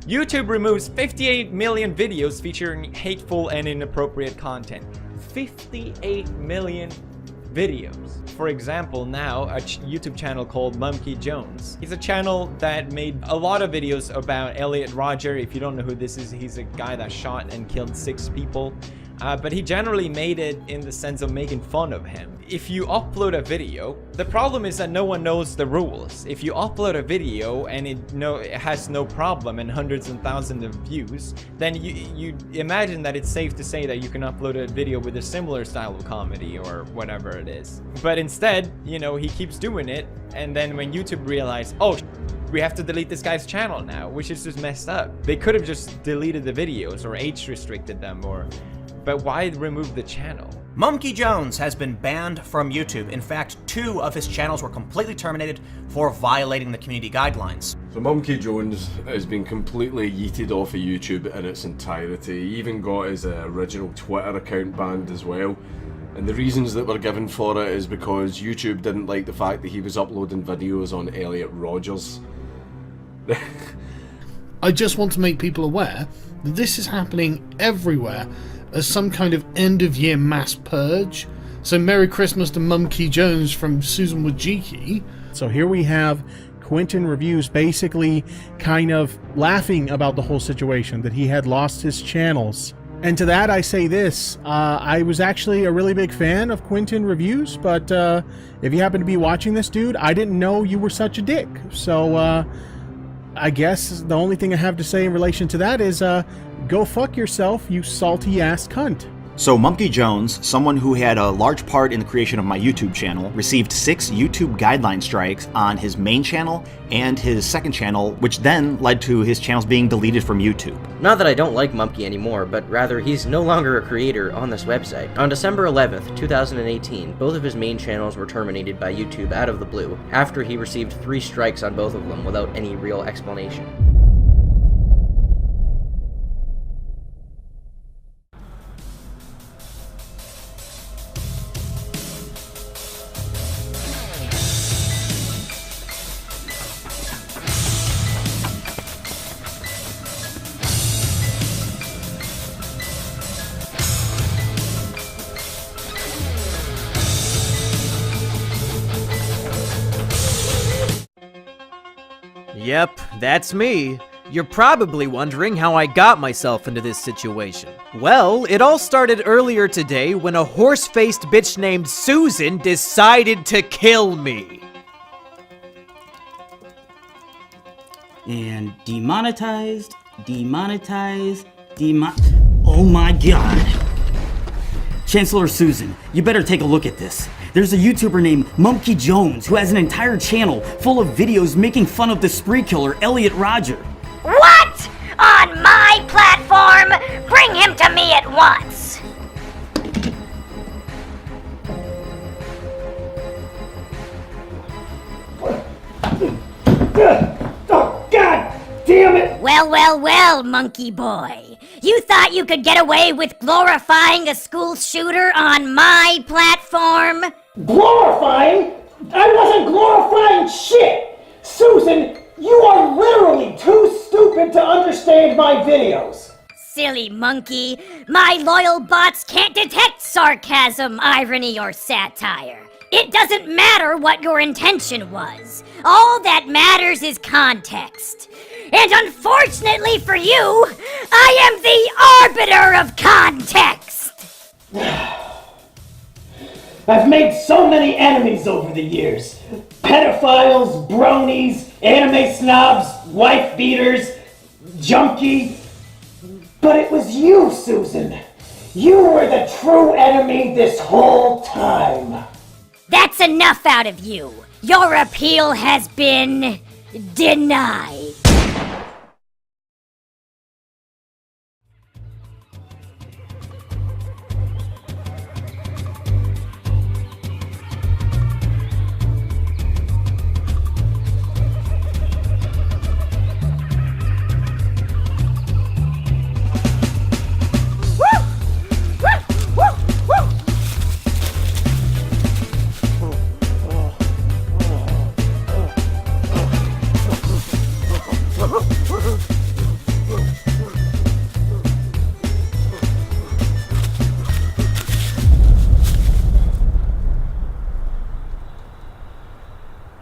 YouTube removes 58 million videos featuring hateful and inappropriate content. 58 million videos. For example, now a YouTube channel called Monkey Jones. He's a channel that made a lot of videos about Elliot Rodger. If you don't know who this is, he's a guy that shot and killed 6 people. But he generally made it in the sense of making fun of him. If you upload a video, the problem is that no one knows the rules. If you upload a video and it has no problem and hundreds and thousands of views, then you imagine that it's safe to say that you can upload a video with a similar style of comedy or whatever it is. But instead, you know, he keeps doing it, and then when YouTube realized, oh, we have to delete this guy's channel now, which is just messed up. They could have just deleted the videos or age restricted them, but why remove the channel? Monkey Jones has been banned from YouTube. In fact, 2 of his channels were completely terminated for violating the community guidelines. So Monkey Jones has been completely yeeted off of YouTube in its entirety. He even got his original Twitter account banned as well. And the reasons that were given for it is because YouTube didn't like the fact that he was uploading videos on Elliot Rodgers. I just want to make people aware that this is happening everywhere as some kind of end-of-year mass purge. So Merry Christmas to Monkey Jones from Susan Wojcicki. So here we have Quentin Reviews basically kind of laughing about the whole situation, that he had lost his channels. And to that I say this, I was actually a really big fan of Quentin Reviews, but if you happen to be watching this, dude, I didn't know you were such a dick. So I guess the only thing I have to say in relation to that is go fuck yourself, you salty ass cunt. So Monkey Jones, someone who had a large part in the creation of my YouTube channel, received 6 YouTube guideline strikes on his main channel and his second channel, which then led to his channels being deleted from YouTube. Not that I don't like Monkey anymore, but rather he's no longer a creator on this website. On December 11th, 2018, both of his main channels were terminated by YouTube out of the blue, after he received 3 strikes on both of them without any real explanation. Yep, that's me. You're probably wondering how I got myself into this situation. Well, it all started earlier today when a horse-faced bitch named Susan decided to kill me. And demonetized, oh my god. Chancellor Susan, you better take a look at this. There's a YouTuber named Monkey Jones who has an entire channel full of videos making fun of the spree killer Elliot Rodger. What? On my platform? Bring him to me at once! Oh, God damn it! Well, monkey boy. You thought you could get away with glorifying a school shooter on my platform? Glorifying? I wasn't glorifying shit! Susan, you are literally too stupid to understand my videos. Silly monkey. My loyal bots can't detect sarcasm, irony, or satire. It doesn't matter what your intention was. All that matters is context. And unfortunately for you, I am the arbiter of context! I've made so many enemies over the years. Pedophiles, bronies, anime snobs, wife beaters, junkie. But it was you, Susan. You were the true enemy this whole time. That's enough out of you. Your appeal has been denied.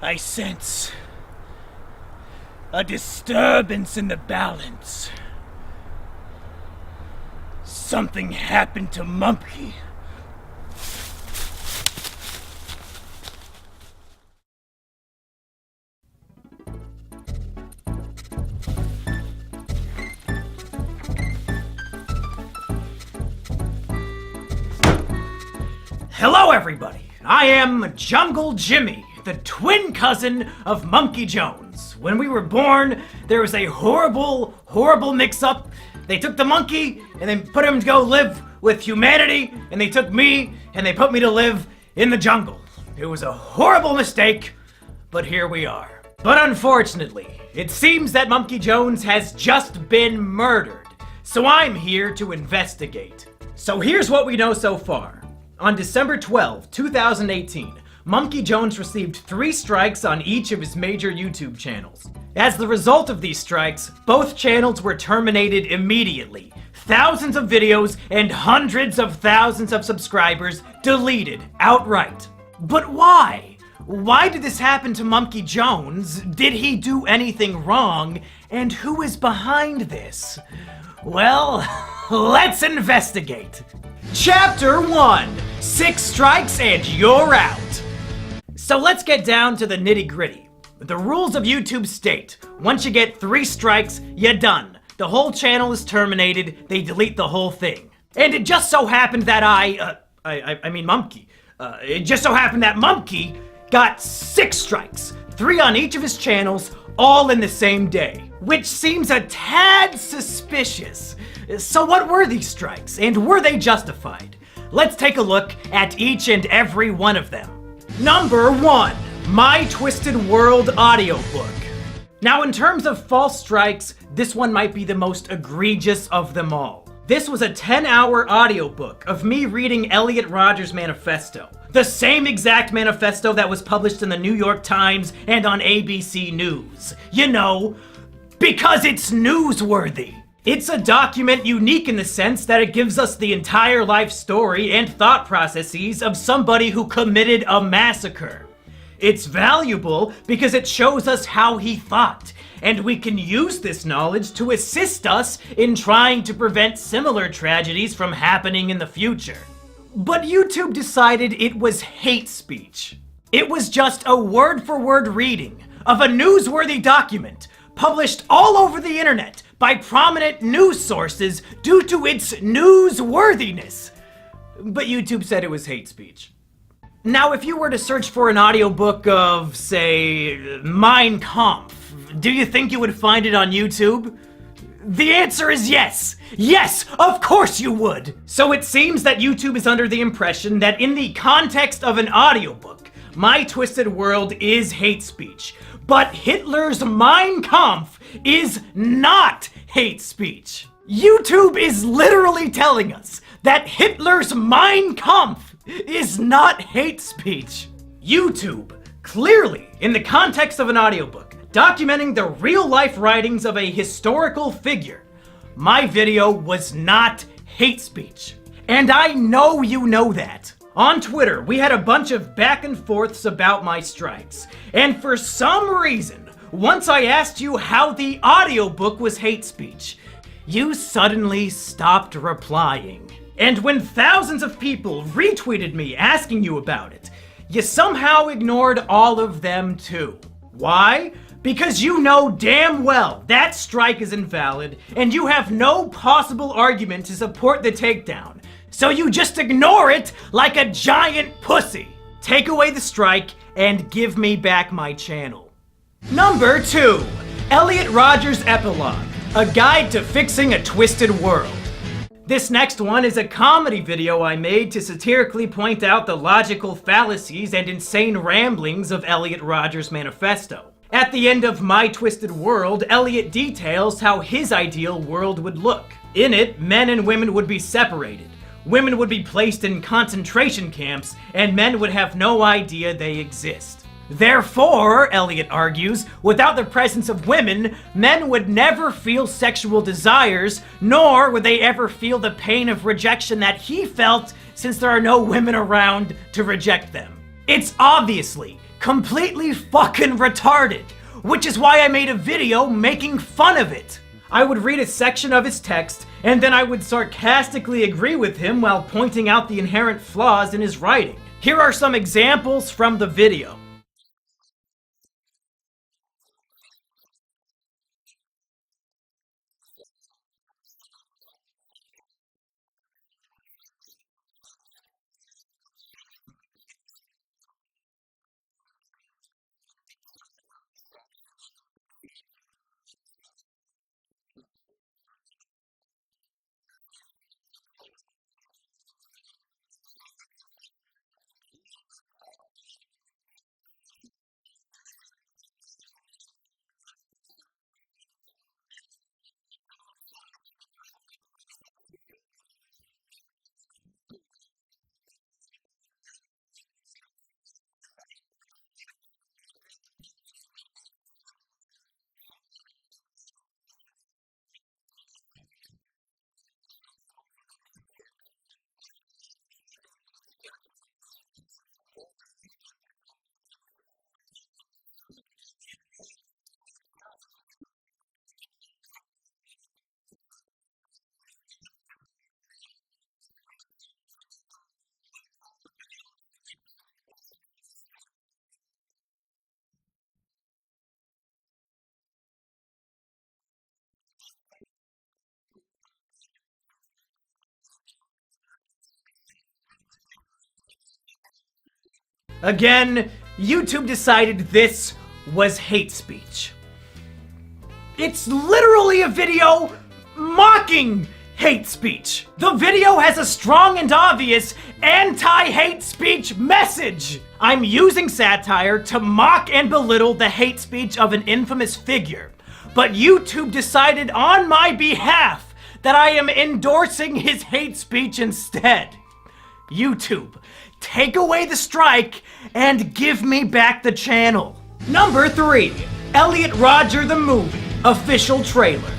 I sense a disturbance in the balance. Something happened to Mumpy. Hello, everybody. I am Jungle Jimmy, the twin cousin of Monkey Jones. When we were born, there was a horrible, horrible mix-up. They took the monkey and then put him to go live with humanity, and they took me and they put me to live in the jungle. It was a horrible mistake, but here we are. But unfortunately, it seems that Monkey Jones has just been murdered, so I'm here to investigate. So here's what we know so far. On December 12, 2018, Monkey Jones received 3 strikes on each of his major YouTube channels. As the result of these strikes, both channels were terminated immediately. Thousands of videos and hundreds of thousands of subscribers deleted outright. But why? Why did this happen to Monkey Jones? Did he do anything wrong? And who is behind this? Well, let's investigate. Chapter 1, 6 strikes and you're out. So let's get down to the nitty-gritty. The rules of YouTube state, once you get 3 strikes, you're done. The whole channel is terminated, they delete the whole thing. And it just so happened that Monkey. It just so happened that Monkey got 6 strikes, 3 on each of his channels, all in the same day. Which seems a tad suspicious. So what were these strikes, and were they justified? Let's take a look at each and every one of them. Number 1, My Twisted World audiobook. Now in terms of false strikes, this one might be the most egregious of them all. This was a 10-hour audiobook of me reading Elliot Rodgers' manifesto. The same exact manifesto that was published in the New York Times and on ABC News. You know, because it's newsworthy. It's a document unique in the sense that it gives us the entire life story and thought processes of somebody who committed a massacre. It's valuable because it shows us how he thought, and we can use this knowledge to assist us in trying to prevent similar tragedies from happening in the future. But YouTube decided it was hate speech. It was just a word-for-word reading of a newsworthy document published all over the internet by prominent news sources due to its newsworthiness. But YouTube said it was hate speech. Now, if you were to search for an audiobook of, say, Mein Kampf, do you think you would find it on YouTube? The answer is yes! Yes, of course you would! So it seems that YouTube is under the impression that in the context of an audiobook, My Twisted World is hate speech. But Hitler's Mein Kampf is not hate speech. YouTube is literally telling us that Hitler's Mein Kampf is not hate speech. YouTube, clearly, in the context of an audiobook, documenting the real-life writings of a historical figure, my video was not hate speech. And I know you know that. On Twitter, we had a bunch of back and forths about my strikes. And for some reason, once I asked you how the audiobook was hate speech, you suddenly stopped replying. And when thousands of people retweeted me asking you about it, you somehow ignored all of them too. Why? Because you know damn well that strike is invalid, and you have no possible argument to support the takedown. So you just ignore it like a giant pussy. Take away the strike and give me back my channel. Number 2, Elliot Rodgers' Epilogue, a guide to fixing a twisted world. This next one is a comedy video I made to satirically point out the logical fallacies and insane ramblings of Elliot Rodgers' manifesto. At the end of My Twisted World, Elliot details how his ideal world would look. In it, men and women would be separated. Women would be placed in concentration camps, and men would have no idea they exist. Therefore, Elliot argues, without the presence of women, men would never feel sexual desires, nor would they ever feel the pain of rejection that he felt since there are no women around to reject them. It's obviously completely fucking retarded, which is why I made a video making fun of it. I would read a section of his text, and then I would sarcastically agree with him while pointing out the inherent flaws in his writing. Here are some examples from the video. Again, YouTube decided this was hate speech. It's literally a video mocking hate speech. The video has a strong and obvious anti-hate speech message. I'm using satire to mock and belittle the hate speech of an infamous figure, but YouTube decided on my behalf that I am endorsing his hate speech instead. YouTube, take away the strike and give me back the channel. Number 3, Elliot Rodger the Movie, official trailer.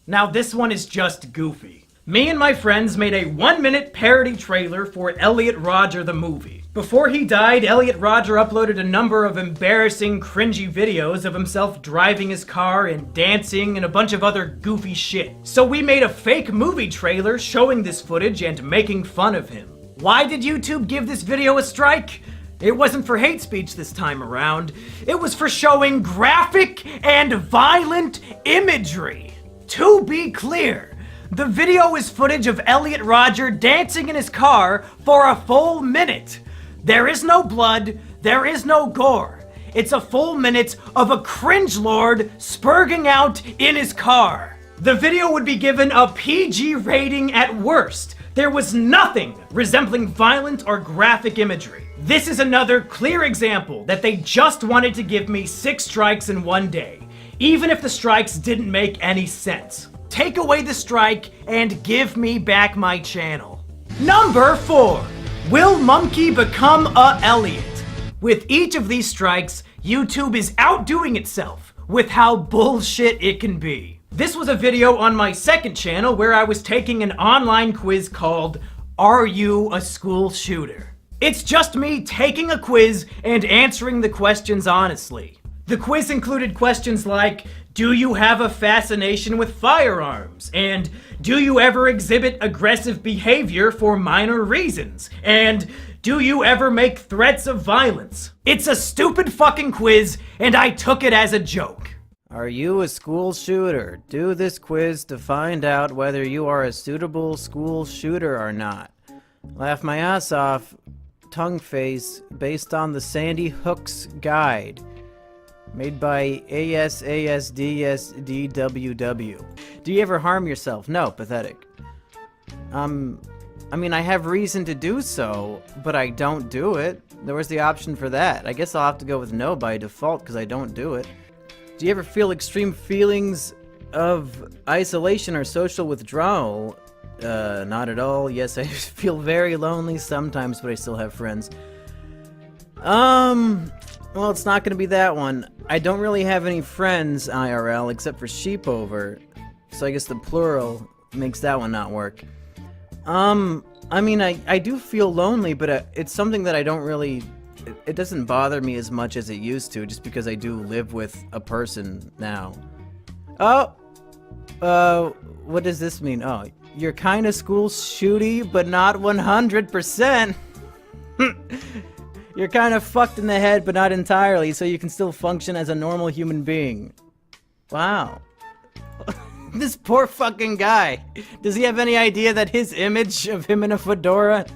Now this one is just goofy. Me and my friends made a 1-minute parody trailer for Elliot Rodger the Movie. Before he died, Elliot Rodger uploaded a number of embarrassing, cringy videos of himself driving his car and dancing and a bunch of other goofy shit. So we made a fake movie trailer showing this footage and making fun of him. Why did YouTube give this video a strike? It wasn't for hate speech this time around. It was for showing graphic and violent imagery. To be clear, the video is footage of Elliot Rodger dancing in his car for a full minute. There is no blood, there is no gore. It's a full minute of a cringe-lord spurging out in his car. The video would be given a PG rating at worst. There was nothing resembling violent or graphic imagery. This is another clear example that they just wanted to give me 6 strikes in one day, even if the strikes didn't make any sense. Take away the strike and give me back my channel. Number 4, will Monkey become a Elliot? With each of these strikes, YouTube is outdoing itself with how bullshit it can be. This was a video on my second channel where I was taking an online quiz called Are You a School Shooter? It's just me taking a quiz and answering the questions honestly. The quiz included questions like, do you have a fascination with firearms? And do you ever exhibit aggressive behavior for minor reasons? And do you ever make threats of violence? It's a stupid fucking quiz, and I took it as a joke. Are you a school shooter? Do this quiz to find out whether you are a suitable school shooter or not. Laugh my ass off, tongue face, based on the Sandy Hook's guide. Made by ASASDSDWW. Do you ever harm yourself? No, pathetic. I mean, I have reason to do so, but I don't do it. There was the option for that. I guess I'll have to go with no by default because I don't do it. Do you ever feel extreme feelings of isolation or social withdrawal? Not at all. Yes, I feel very lonely sometimes, but I still have friends. Well, it's not gonna be that one. I don't really have any friends IRL except for Sheepover, so I guess the plural makes that one not work. I mean, I do feel lonely, but it's something that I don't really it doesn't bother me as much as it used to, just because I do live with a person now. Oh! What does this mean? Oh, you're kinda school shooty, but not 100%. You're kind of fucked in the head, but not entirely, so you can still function as a normal human being. Wow. This poor fucking guy. Does he have any idea that his image of him in a fedora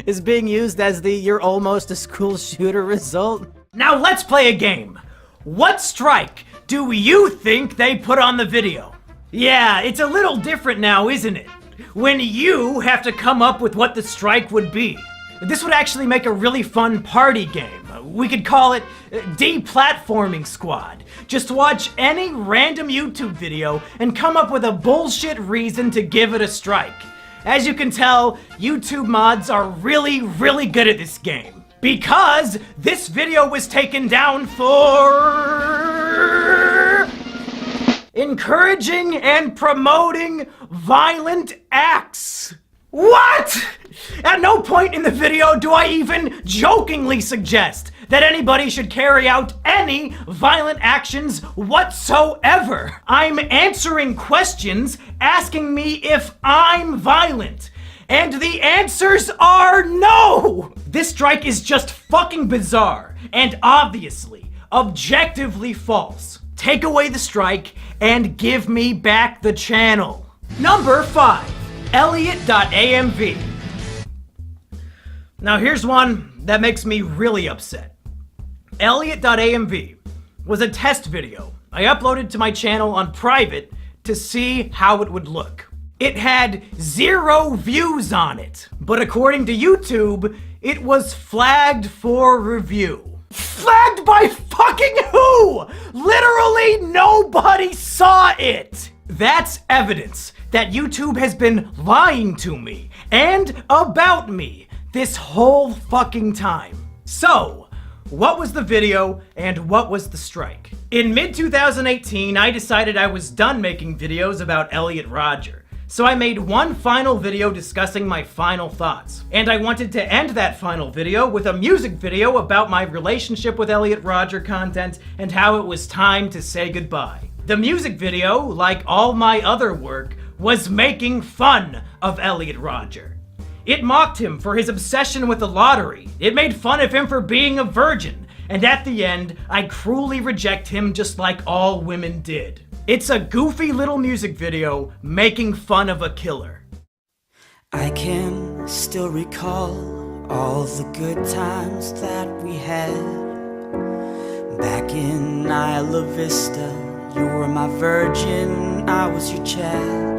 is being used as the "you're almost a school shooter" result? Now let's play a game. What strike do you think they put on the video? Yeah, it's a little different now, isn't it? When you have to come up with what the strike would be. This would actually make a really fun party game. We could call it Deplatforming Squad. Just watch any random YouTube video and come up with a bullshit reason to give it a strike. As you can tell, YouTube mods are really, really good at this game. Because this video was taken down for encouraging and promoting violent acts. What? At no point in the video do I even jokingly suggest that anybody should carry out any violent actions whatsoever. I'm answering questions asking me if I'm violent. And the answers are no! This strike is just fucking bizarre and obviously, objectively false. Take away the strike and give me back the channel. Number 5. Elliot.amv. Now here's one that makes me really upset. Elliot.amv was a test video I uploaded to my channel on private to see how it would look. It had 0 views on it, but according to YouTube, it was flagged for review. Flagged by fucking who? Literally nobody saw it! That's evidence that YouTube has been lying to me and about me this whole fucking time. So, what was the video and what was the strike? In mid-2018, I decided I was done making videos about Elliot Rodger. So I made one final video discussing my final thoughts. And I wanted to end that final video with a music video about my relationship with Elliot Rodger content and how it was time to say goodbye. The music video, like all my other work, was making fun of Elliot Rodger. It mocked him for his obsession with the lottery. It made fun of him for being a virgin. And at the end, I cruelly reject him just like all women did. It's a goofy little music video making fun of a killer. I can still recall all the good times that we had. Back in Isla Vista, you were my virgin, I was your Chad.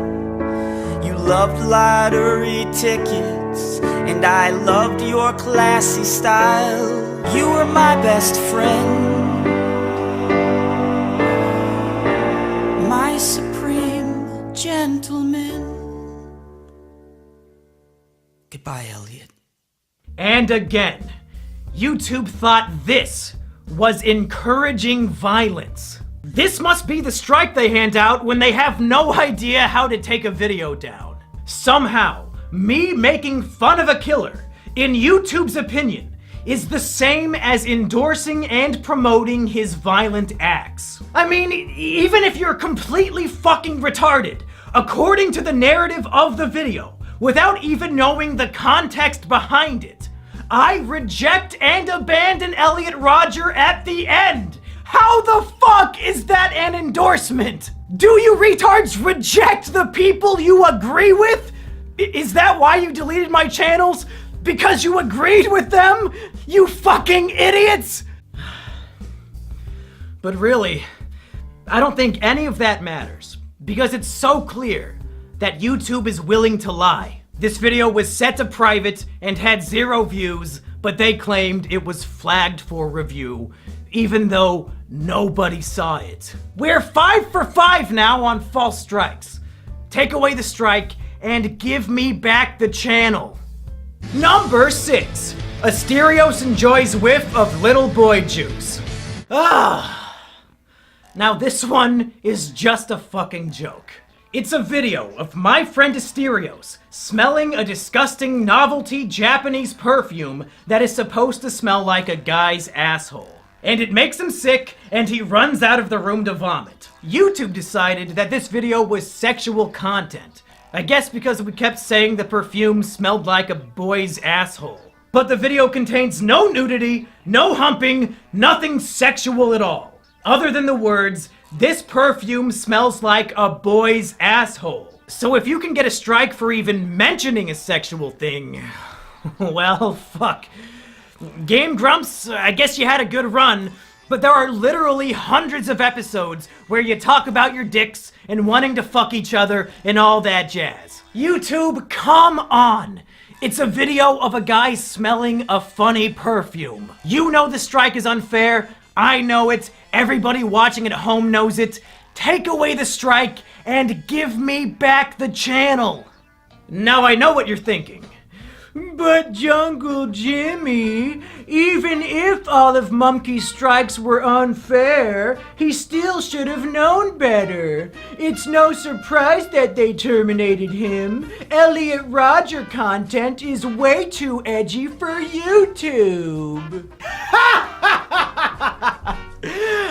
You loved lottery tickets, and I loved your classy style. You were my best friend, my supreme gentleman. Goodbye, Elliot. And again, YouTube thought this was encouraging violence. This must be the strike they hand out when they have no idea how to take a video down. Somehow, me making fun of a killer, in YouTube's opinion, is the same as endorsing and promoting his violent acts. I mean, even if you're completely fucking retarded, according to the narrative of the video, without even knowing the context behind it, I reject and abandon Elliot Rodger at the end. How the fuck is that an endorsement? Do you retards reject the people you agree with? Is that why you deleted my channels? Because you agreed with them? You fucking idiots! But really, I don't think any of that matters, because it's so clear that YouTube is willing to lie. This video was set to private and had 0 views, but they claimed it was flagged for review, even though nobody saw it. We're 5 for 5 now on false strikes. Take away the strike and give me back the channel. Number 6. Asterios enjoys whiff of little boy juice. Now this one is just a fucking joke. It's a video of my friend Asterios smelling a disgusting novelty Japanese perfume that is supposed to smell like a guy's asshole. And it makes him sick, and he runs out of the room to vomit. YouTube decided that this video was sexual content. I guess because we kept saying the perfume smelled like a boy's asshole. But the video contains no nudity, no humping, nothing sexual at all. Other than the words, "This perfume smells like a boy's asshole." So if you can get a strike for even mentioning a sexual thing, well, fuck. Game Grumps, I guess you had a good run, but there are literally hundreds of episodes where you talk about your dicks and wanting to fuck each other and all that jazz. YouTube, come on! It's a video of a guy smelling a funny perfume. You know the strike is unfair. I know it. Everybody watching at home knows it. Take away the strike and give me back the channel. Now I know what you're thinking. But Jungle Jimmy, even if all of Mumkey's strikes were unfair, he still should have known better. It's no surprise that they terminated him. Elliot Rodger content is way too edgy for YouTube.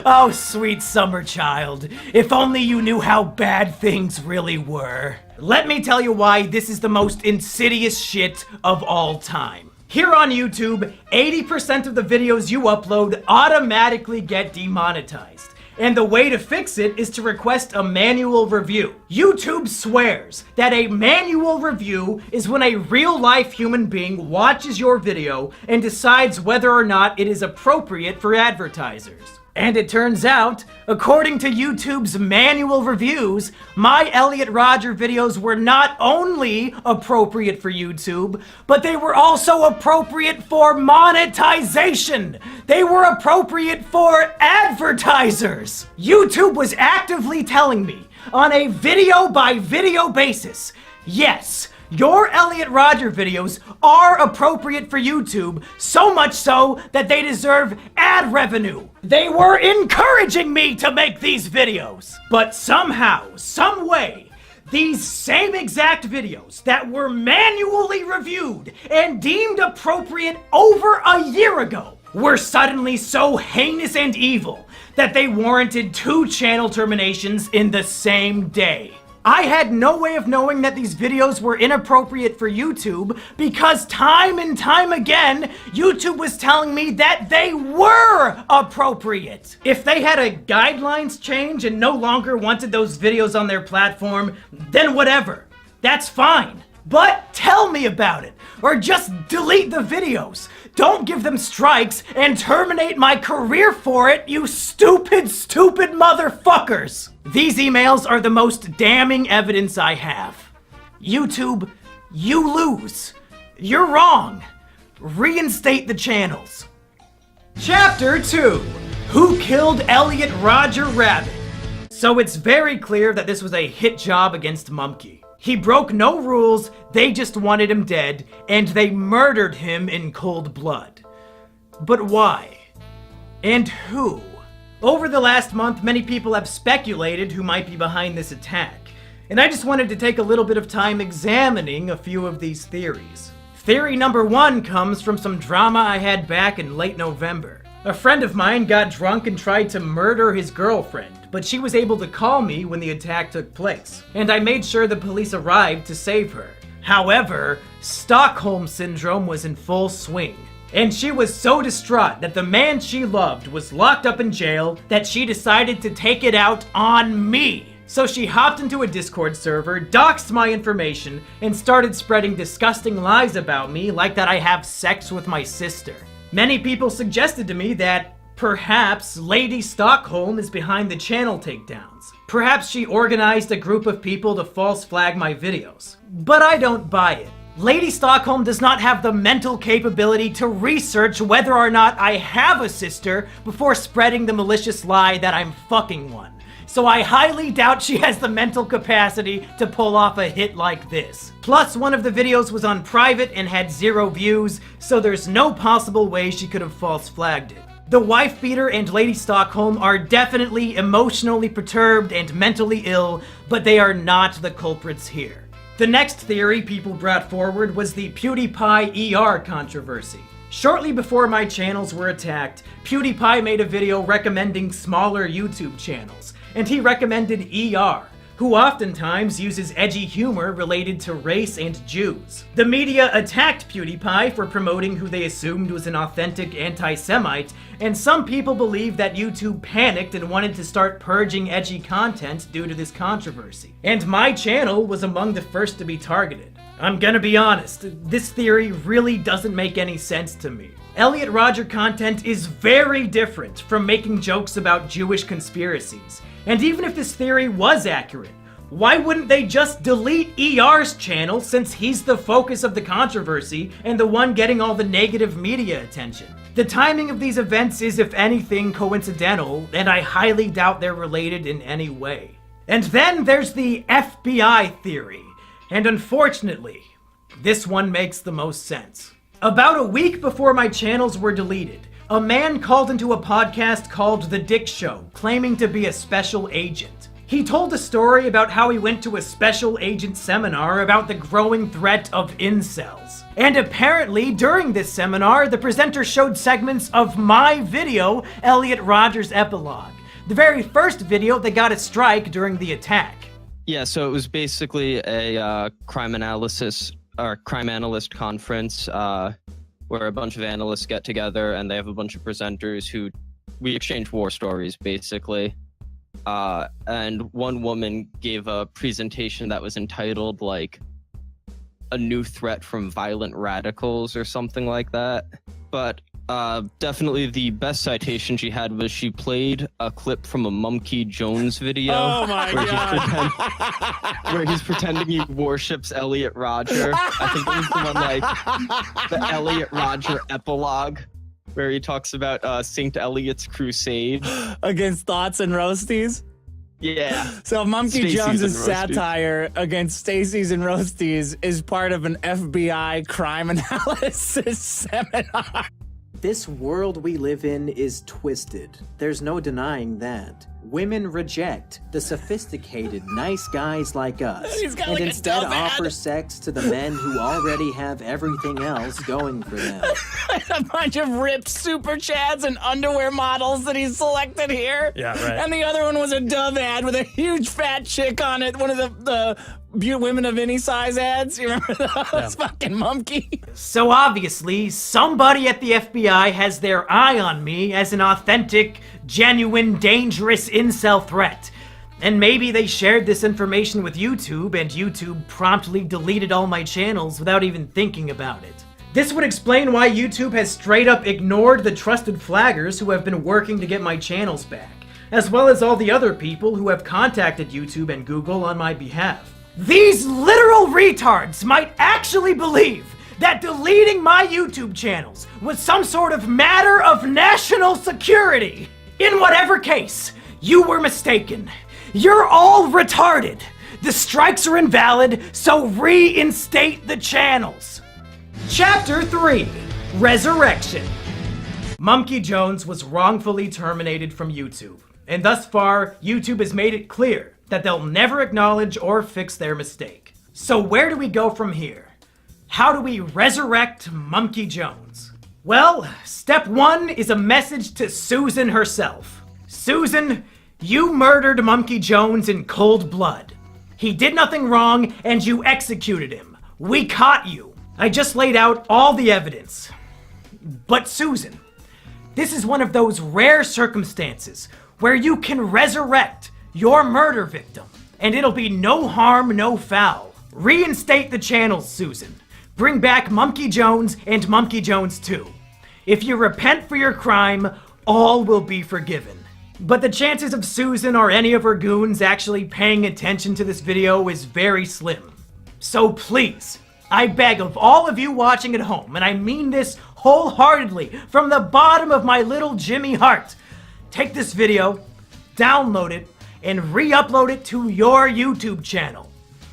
Oh, sweet summer child. If only you knew how bad things really were. Let me tell you why this is the most insidious shit of all time. Here on YouTube, 80% of the videos you upload automatically get demonetized. And the way to fix it is to request a manual review. YouTube swears that a manual review is when a real-life human being watches your video and decides whether or not it is appropriate for advertisers. And it turns out, according to YouTube's manual reviews, my Elliot Rodger videos were not only appropriate for YouTube, but they were also appropriate for monetization. They were appropriate for advertisers. YouTube was actively telling me on a video-by-video basis, yes, your Elliot Rodger videos are appropriate for YouTube, so much so that they deserve ad revenue. They were encouraging me to make these videos. But somehow, some way, these same exact videos that were manually reviewed and deemed appropriate over a year ago were suddenly so heinous and evil that they warranted 2 channel terminations in the same day. I had no way of knowing that these videos were inappropriate for YouTube because time and time again, YouTube was telling me that they were appropriate. If they had a guidelines change and no longer wanted those videos on their platform, then whatever. That's fine. But tell me about it, or just delete the videos. Don't give them strikes and terminate my career for it, you stupid, stupid motherfuckers! These emails are the most damning evidence I have. YouTube, you lose. You're wrong. Reinstate the channels. Chapter 2. Who Killed Elliot Rodger Rabbit? So it's very clear that this was a hit job against Mumkey. He broke no rules, they just wanted him dead, and they murdered him in cold blood. But why? And who? Over the last month, many people have speculated who might be behind this attack, and I just wanted to take a little bit of time examining a few of these theories. Theory number 1 comes from some drama I had back in late November. A friend of mine got drunk and tried to murder his girlfriend, but she was able to call me when the attack took place, and I made sure the police arrived to save her. However, Stockholm Syndrome was in full swing, and she was so distraught that the man she loved was locked up in jail that she decided to take it out on me. So she hopped into a Discord server, doxed my information, and started spreading disgusting lies about me, like that I have sex with my sister. Many people suggested to me that perhaps Lady Stockholm is behind the channel takedowns. Perhaps she organized a group of people to false flag my videos. But I don't buy it. Lady Stockholm does not have the mental capability to research whether or not I have a sister before spreading the malicious lie that I'm fucking one. So I highly doubt she has the mental capacity to pull off a hit like this. Plus, one of the videos was on private and had 0 views, so there's no possible way she could have false flagged it. The wife beater and Lady Stockholm are definitely emotionally perturbed and mentally ill, but they are not the culprits here. The next theory people brought forward was the PewDiePie ER controversy. Shortly before my channels were attacked, PewDiePie made a video recommending smaller YouTube channels, and he recommended ER, who oftentimes uses edgy humor related to race and Jews. The media attacked PewDiePie for promoting who they assumed was an authentic anti-Semite, and some people believe that YouTube panicked and wanted to start purging edgy content due to this controversy. And my channel was among the first to be targeted. I'm gonna be honest, this theory really doesn't make any sense to me. Elliot Rodger content is very different from making jokes about Jewish conspiracies. And even if this theory was accurate, why wouldn't they just delete ER's channel since he's the focus of the controversy and the one getting all the negative media attention? The timing of these events is, if anything, coincidental, and I highly doubt they're related in any way. And then there's the FBI theory, and unfortunately, this one makes the most sense. About a week before my channels were deleted, a man called into a podcast called The Dick Show, claiming to be a special agent. He told a story about how he went to a special agent seminar about the growing threat of incels. And apparently, during this seminar, the presenter showed segments of my video, Elliot Rodger's Epilogue, the very first video that got a strike during the attack. Yeah, so it was basically a crime analyst conference where a bunch of analysts get together and they have a bunch of presenters who we exchange war stories, basically. And one woman gave a presentation that was entitled, like, A New Threat from Violent Radicals or something like that. But definitely the best citation she had was she played a clip from a Mumkey Jones video. Oh my god! Where he's pretending he worships Elliot Rodger. I think it was the one, like, the Elliot Rodger epilogue, where he talks about St. Elliot's crusade against thoughts and roasties. Yeah. So Mumkey Stacey's Jones's and roasties. satire against Stacey's and Roasties is part of an FBI crime analysis seminar. This world we live in is twisted. There's no denying that. Women reject the sophisticated, nice guys like us, He's got and like a instead dumb ad. offer sex to the men who already have everything else going for them. A bunch of ripped super chads and underwear models that he's selected here. Yeah, right. And the other one was a Dove ad with a huge fat chick on it. One of the women of any size ads. You remember those? Yeah. Fucking Mumkey. So obviously, somebody at the FBI has their eye on me as an authentic, genuine, dangerous incel threat. And maybe they shared this information with YouTube, and YouTube promptly deleted all my channels without even thinking about it. This would explain why YouTube has straight up ignored the trusted flaggers who have been working to get my channels back, as well as all the other people who have contacted YouTube and Google on my behalf. These literal retards might actually believe that deleting my YouTube channels was some sort of matter of national security. In whatever case, you were mistaken. You're all retarded. The strikes are invalid, so reinstate the channels. Chapter 3, Resurrection. Mumkey Jones was wrongfully terminated from YouTube, and thus far, YouTube has made it clear that they'll never acknowledge or fix their mistake. So where do we go from here? How do we resurrect Mumkey Jones? Well, step 1 is a message to Susan herself. Susan, you murdered Mumkey Jones in cold blood. He did nothing wrong, and you executed him. We caught you. I just laid out all the evidence. But Susan, this is one of those rare circumstances where you can resurrect your murder victim, and it'll be no harm, no foul. Reinstate the channels, Susan. Bring back Mumkey Jones and Mumkey Jones 2. If you repent for your crime, all will be forgiven. But the chances of Susan or any of her goons actually paying attention to this video is very slim. So please, I beg of all of you watching at home, and I mean this wholeheartedly from the bottom of my little Jimmy heart, take this video, download it, and re-upload it to your YouTube channel.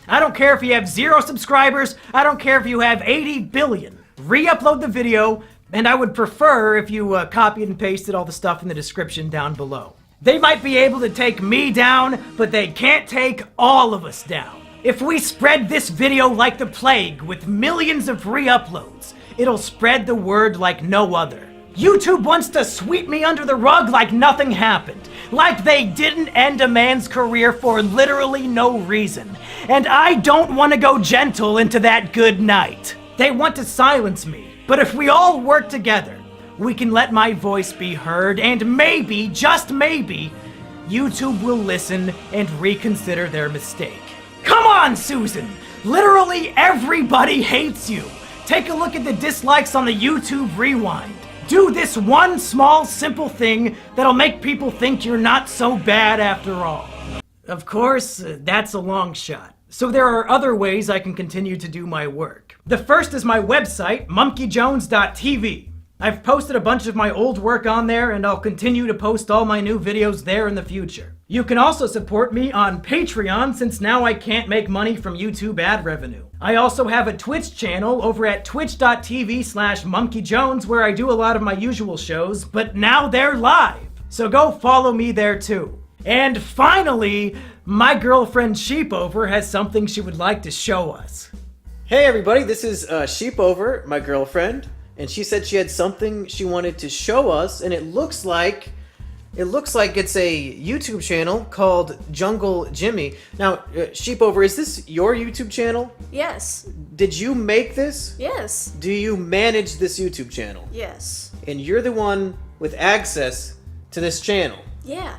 I don't care if you have 0 subscribers, I don't care if you have 80 billion. Re-upload the video, And I would prefer if you copied and pasted all the stuff in the description down below. They might be able to take me down, but they can't take all of us down. If we spread this video like the plague with millions of re-uploads, it'll spread the word like no other. YouTube wants to sweep me under the rug like nothing happened, like they didn't end a man's career for literally no reason. And I don't want to go gentle into that good night. They want to silence me, but if we all work together, we can let my voice be heard, and maybe, just maybe, YouTube will listen and reconsider their mistake. Come on, Susan! Literally everybody hates you! Take a look at the dislikes on the YouTube Rewind. Do this one small, simple thing that'll make people think you're not so bad after all. Of course, that's a long shot. So there are other ways I can continue to do my work. The first is my website, monkeyjones.tv. I've posted a bunch of my old work on there, and I'll continue to post all my new videos there in the future. You can also support me on Patreon, since now I can't make money from YouTube ad revenue. I also have a Twitch channel over at twitch.tv/monkeyjones where I do a lot of my usual shows, but now they're live. So go follow me there too. And finally, my girlfriend Sheepover has something she would like to show us. Hey everybody, this is Sheepover, my girlfriend, and she said she had something she wanted to show us, and it looks like it's a YouTube channel called Jungle Jimmy. Now, Sheepover, is this your YouTube channel? Yes. Did you make this? Yes. Do you manage this YouTube channel? Yes. And you're the one with access to this channel? Yeah.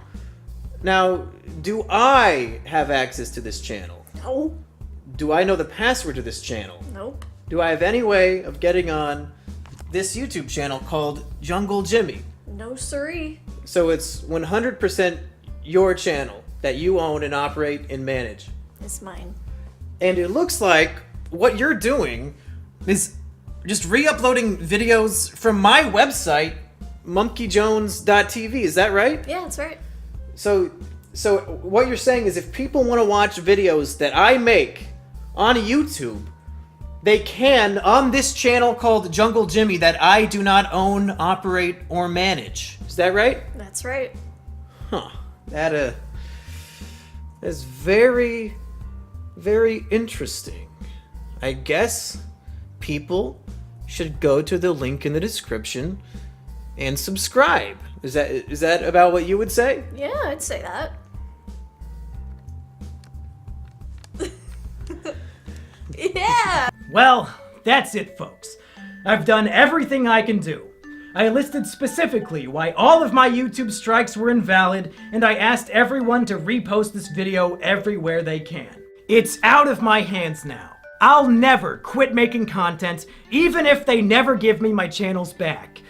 Now, do I have access to this channel? No. Do I know the password to this channel? Nope. Do I have any way of getting on this YouTube channel called Jungle Jimmy? No siree. So it's 100% your channel that you own and operate and manage. It's mine. And it looks like what you're doing is just re-uploading videos from my website, monkeyjones.tv. Is that right? Yeah, that's right. So what you're saying is if people want to watch videos that I make on YouTube, they can on this channel called Jungle Jimmy that I do not own, operate, or manage. Is that right? That's right. Huh. That is very, very interesting. I guess people should go to the link in the description and subscribe. Is that about what you would say? Yeah, I'd say that. Yeah! Well, that's it, folks. I've done everything I can do. I listed specifically why all of my YouTube strikes were invalid, and I asked everyone to repost this video everywhere they can. It's out of my hands now. I'll never quit making content, even if they never give me my channels back.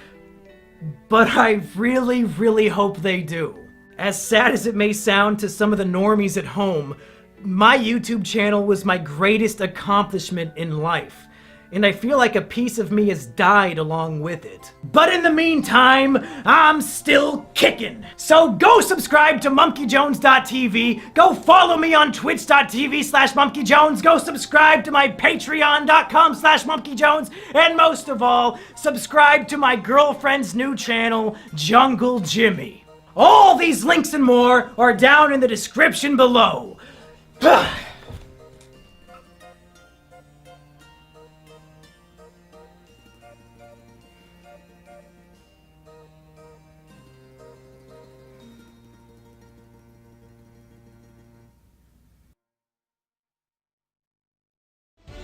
But I really, really hope they do. As sad as it may sound to some of the normies at home, my YouTube channel was my greatest accomplishment in life, and I feel like a piece of me has died along with it. But in the meantime, I'm still kicking. So go subscribe to monkeyjones.tv, go follow me on twitch.tv/monkeyjones, go subscribe to my patreon.com/monkeyjones, and most of all, subscribe to my girlfriend's new channel, Jungle Jimmy. All these links and more are down in the description below.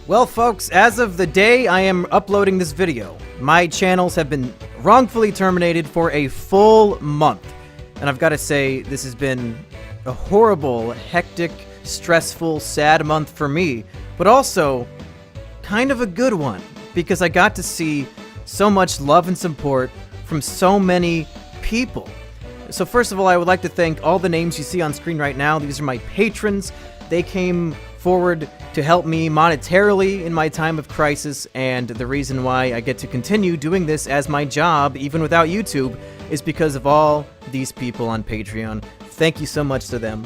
Well, folks, as of the day I am uploading this video, my channels have been wrongfully terminated for a full month. And I've got to say, this has been a horrible, hectic, stressful, sad month for me, but also kind of a good one, because I got to see so much love and support from so many people. So first of all, I would like to thank all the names you see on screen right now. These are my patrons. They came forward to help me monetarily in my time of crisis, and the reason why I get to continue doing this as my job, even without YouTube, is because of all these people on Patreon. Thank you so much to them.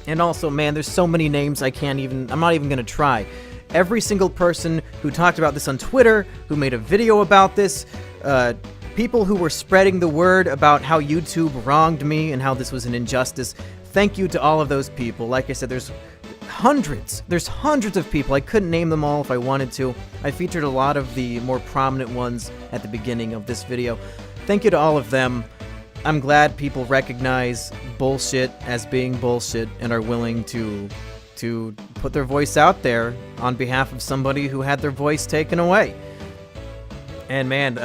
And also, man, there's so many names I'm not even gonna try. every single person who talked about this on Twitter, who made a video about this, people who were spreading the word about how YouTube wronged me and how this was an injustice. Thank you to all of those people. Like I said, there's hundreds of people. I couldn't name them all if I wanted to. I featured a lot of the more prominent ones at the beginning of this video. Thank you to all of them. I'm glad people recognize bullshit as being bullshit and are willing to put their voice out there on behalf of somebody who had their voice taken away. And man,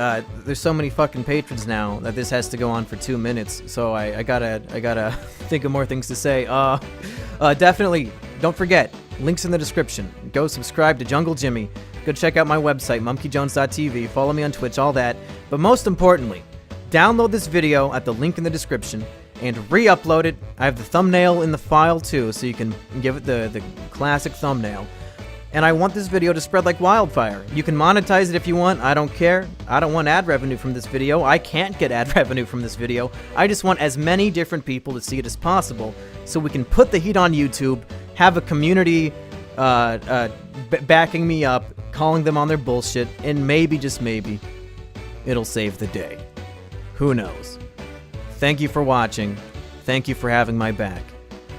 there's so many fucking patrons now that this has to go on for 2 minutes. So I gotta think of more things to say. Definitely, don't forget, links in the description. Go subscribe to Jungle Jimmy. Go check out my website, monkeyjones.tv. Follow me on Twitch, all that. But most importantly, download this video at the link in the description and re-upload it. I have the thumbnail in the file too, so you can give it the classic thumbnail. And I want this video to spread like wildfire. You can monetize it if you want. I don't care. I don't want ad revenue from this video. I can't get ad revenue from this video. I just want as many different people to see it as possible so we can put the heat on YouTube, have a community backing me up, calling them on their bullshit, and maybe, just maybe, it'll save the day. Who knows? Thank you for watching. Thank you for having my back.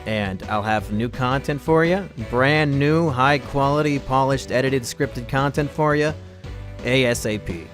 And I'll have new content for you. Brand new, high quality, polished, edited, scripted content for you. ASAP.